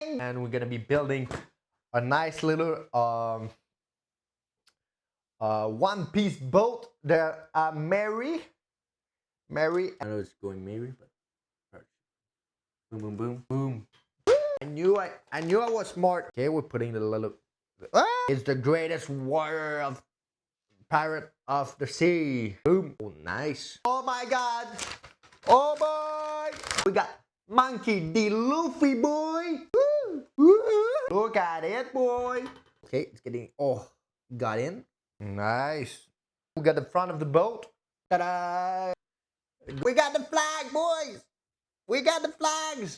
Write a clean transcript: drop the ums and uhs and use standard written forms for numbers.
And we're gonna be building a nice little one-piece boat that Mary. I know it's going Mary, but boom, boom, boom, boom. I knew I was smart. Okay, we're putting the little. It's the greatest warrior of pirate of the sea. Boom. Oh, nice. Oh my God. Oh boy. We got Monkey D. Luffy, boy. Woo. Woo. Look at it, boy. Okay, it's getting. Oh, got in. Nice. We got the front of the boat. Ta-da. We got the flag, boys. We got the flags.